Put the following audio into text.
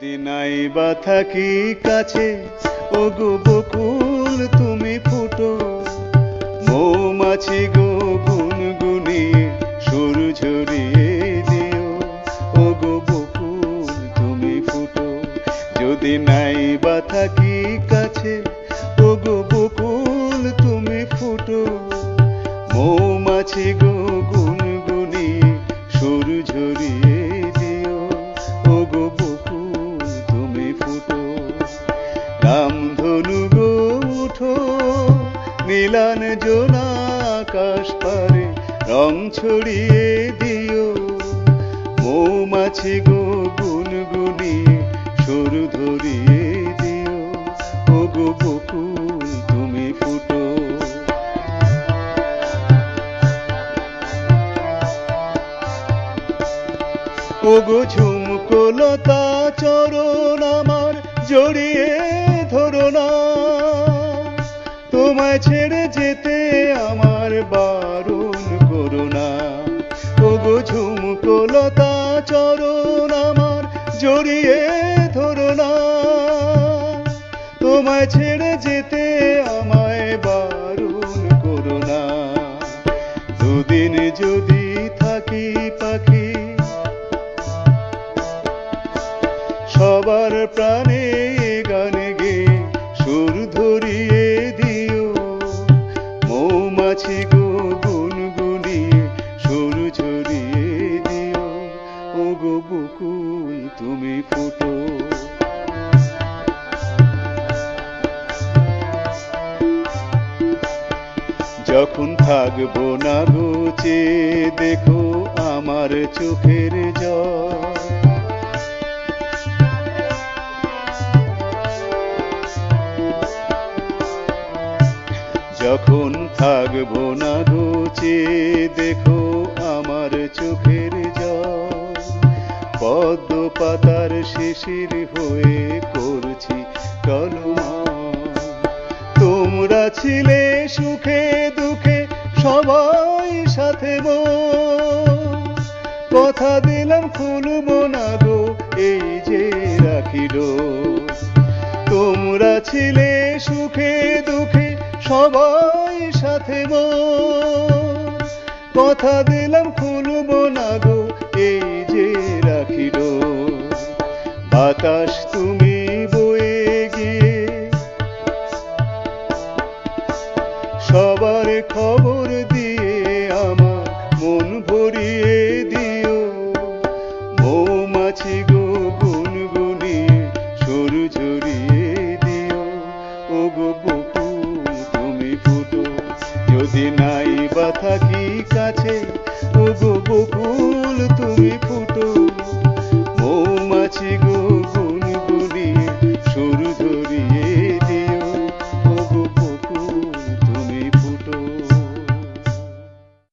যদি নাই বা থাকি কাছে, ওগো বকুল তুমি ফুটো। মৌমাছি গো গুনগুনিয়ে সুর ঝরিয়ে দিও, ওগো বকুল তুমি ফুটো। যদি নাই বা থাকি কাছে, ওগো বকুল তুমি ফুটো। মৌমাছি গো গুনগুনিয়ে সুর ঝরিয়ে দিও, ওগো বকুল তুমি ফুটো। রামধনু গো উঠো, নীলান জোনা আকাশ পারে রং ছড়িয়ে দিও। মৌমাছি গো গুনগুনিয়ে সুর ধরিয়ে দিও, ওগো বকুল তুমি ফুটো। ওগো ঝুমকো লতা চরণ আমার জড়িয়ে ধরো না, তোমায় ছেড়ে যেতে আমার বারণ করো না। ওগো ঝুমকো লতা চরণ আমার জড়িয়ে ধরো না, তোমায় ছেড়ে যেতে আমায় বারণ করো না। দুদিন যদি থাকি পাখি, সবার প্রাণে গানে গে সুর ধরিয়ে দিও। মৌমাছি গো গুনগুনিয়ে সুর ঝরিয়ে দিও, ওগো বকুল তুমি ফুটো। যখন থাকবো না গো চেয়ে দেখো আমার চোখের জল, যখন থাকবো না গো চেয়ে দেখো আমার চোখের জল। পদ্ম পাতার শিশির হয়ে করছি টলমল। তোমরা ছিলে সুখে দুঃখে সবাই সাথে মো, কথা দিলাম খুলবো না গো এই যে রাখিল। তোমরা ছিলে সুখে দুঃখে সবাই সাথে মো, কথা দিলাম খুলবো না গো এই যে রাখিল। বাতাস তুমি বয়ে গিয়ে সবার খবর দিয়ে আমার মন ভরিয়ে দিও। মৌমাছি গো গুনগুনিয়ে সুর ঝরিয়ে দিও, ওগো বকুল তুমি ফুটো। যদি নাই বা থাকি কাছে, ওগো বকুল তুমি